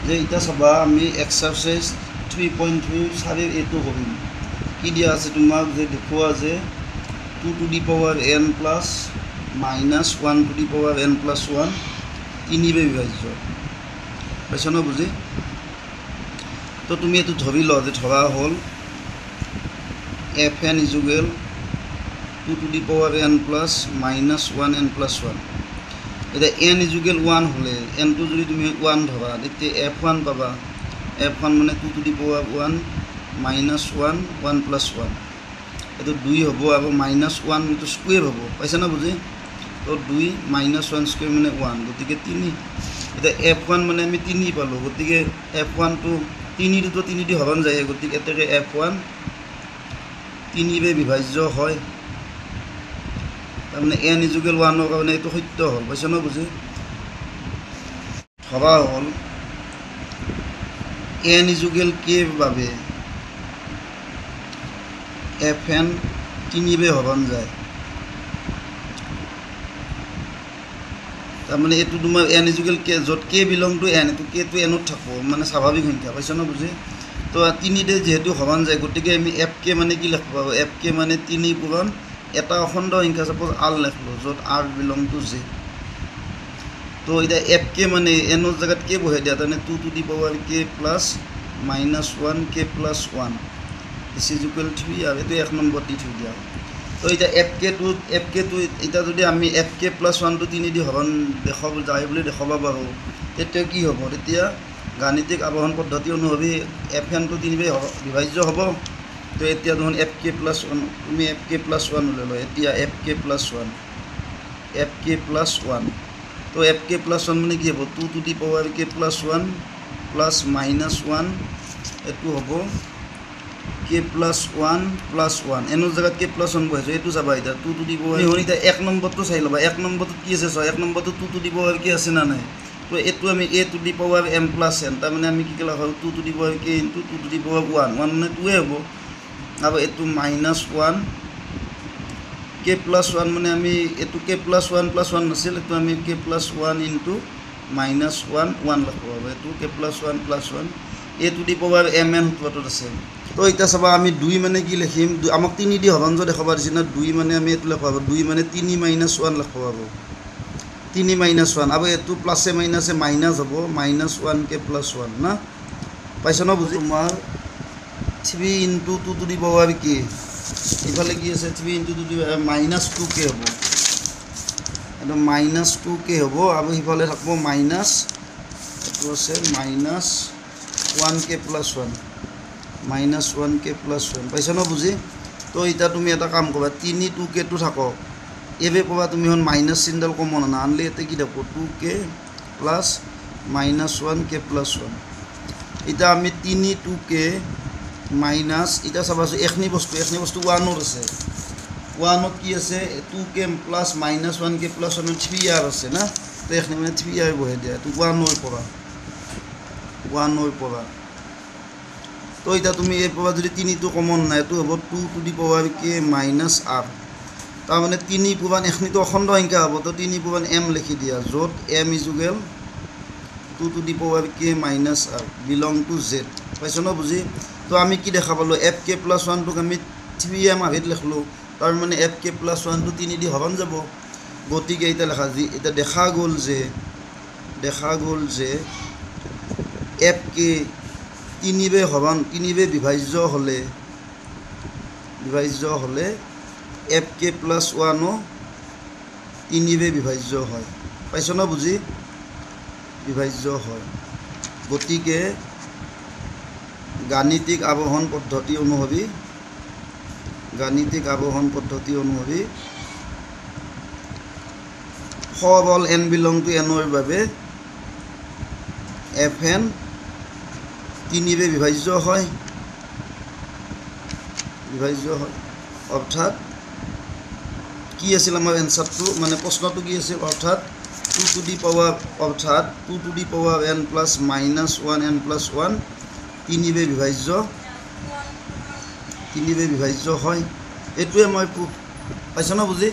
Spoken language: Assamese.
যে এটা চাবা আমি এক্সাৰচাইজ 3.3 চাৰিৰ এইটো কৰিম কি দিয়া আছে তোমাক যে দেখুৱা যে 2 to the power n plus minus 1 to the power n plus 1 তিনিবে বিভাজ্য পাইছ ন বুজি তো তুমি এইটো ধৰি ল যে ধৰা হ'ল fn is equal 2 to the power n plus minus 1 n plus 1 এটা n is equal 1 হলে n to যদি তুমি 1 ধৰা তেতিয়া f1 পাবা f1 মানে 2 to the power 1 minus 1 1 plus 1 এটা 2 হ'ব আৰু minus 1 তো স্কয়ার হ'ব পাইছা না বুজি তো 2 minus 1 স্কয়ার মানে 1 গতিকে 3 এটা f1 মানে আমি 3 পালো গতিকে f1 তো 3 তো 3 দি হৰণ যায় গতিকে এটাকে f1 3 বে বিভাজ্য হয় তাৰমানে n is equal 1 ৰ কাৰণে এইটো সত্য হ'ল পাইছ না বুজি ধৰা হ'ল n is equal k বাবে fn 3 বে হৰণ যায় তাৰমানে এইটো তোমাৰ n is equal k যত k belong to n তো k তো n ত থাকো মানে স্বাভাৱিক সংখ্যা পাইছ না বুজি তো 3 দে যেহেতু হৰণ যায় গতিকে আমি fk মানে কি লিখব fk মানে 3 পূৰণ এটা অখণ্ড সংখ্যা সাপোজ r লিখলো যত r belong to j তো এটা fk মানে n ৰ জায়গাত k বহাই দিয়া তানে 2 to the power k plus minus 1 k plus 1 this is equal 3 আৰু এটো 1 নম্বৰ দি থৈ দিয়া তো এটা fk to এটা যদি আমি fk plus 1 to 3 দি হৰণ দেখাব যায় বুলি দেখাব পাৰো তেতিয়া কি হ'ব তেতিয়া গাণিতিক আবহন পদ্ধতি অনুসৰি fn to 3 বে বিভাজ্য হ'ব তো এতিয়া দেখোন fk plus 1 তুমি fk plus 1 ললো এতিয়া fk plus 1 তো fk plus 1 মানে কি হ'ব 2 to the power k plus 1 plus minus 1 এটো হ'ব k plus 1 plus 1 এনৰ জায়গাত k plus 1 বহাইছো এটো চাবা এটা 2 to the power এটা 1 নম্বৰটো চাই লবা 1 নম্বৰটো কি আছে 1 নম্বৰটো 2 to the power k আছে না নাই তো এটো আমি a to the power m plus n তাৰ মানে আমি কি কলা হ'ল 2 to the power k into 2 to the power 1 মানে 2 এ হ'ব আৰু এটো minus 1 k plus 1 মানে আমি এটো k plus 1 নাছিল এটো আমি k plus 1 into minus 1 লিখব এটো k plus 1 plus 1 a to the power mn সূত্ৰটো আছে তো এটা চাবা আমি 2 মানে কি লিখিম আমাক 3 দি হৰণ যে দেখাব দিছিল না 2 মানে আমি এটো লিখব 2 মানে 3 minus 1 লিখব পাব 3 minus 1 আৰু এটো প্লাসে মাইনাসে মাইনাস হ'ব minus 1 k plus 1 না পাইছ না বুজি তোমাৰ 3 into 2 to the power k ইফালে কি আছে 3 into 2 to the power minus 2k হ'ব এটা minus 2k হ'ব আৰু ইফালে থাকব minus এটো আছে minus 1k plus 1 minus 1k plus 1 পাইছ না বুজি তো এটা তুমি এটা কাম কৰবা 3 2k তো থাকক এবে পাবা তুমি হন মাইনাস চিনডাল কমন না আনলে এতে কি দেখো 2k plus minus 1k plus 1 এটা আমি 3 2k minus এটা চাবাছো এখনি বস্তু 1 ৰ আছে 1 ত কি আছে 2k plus minus 1k plus 1 3r আছে না তো এখনি মানে 3r বহে দিয়া তো 1 ৰ পৰা তো এটা তুমি এই পাবা যদি 3 টো কমন নাই তো হ'ব 2 to the power k minus r তাৰ মানে 3 পূৰণ এখনি তো অখণ্ড সংখ্যা হ'ব তো 3 পূৰণ m লিখি দিয়া যত m is equal 2 to the power k minus r belong to z পাইছ না বুজি তো আমি কি দেখা পালো fk plus 1 টোক আমি 3m আভিত লিখলো তাৰ মানে fk plus 1 টো 3 দি হৰণ যাব গতিকে এটা লেখা যি এটা দেখা গল যে fk 3 বে হৰণ 3 বে বিভাজ্য হলে fk plus 1 ও 3 বে বিভাজ্য হয় পাইছ না বুজি বিভাজ্য হয় গতিকে গাণিতিক আবহন পদ্ধতি অনুসৰি সবল n belong to n ৰ বাবে fn 3 বে বিভাজ্য হয় অৰ্থাৎ কি আছিল আমাৰ এনসাৰটো মানে প্ৰশ্নটো কি আছিল অৰ্থাৎ 2 to the power অৰ্থাৎ 2 to the power n plus minus 1 n plus 1 3 বে বিভাজ্য হয় এটোৱে মই পাইছ না বুজি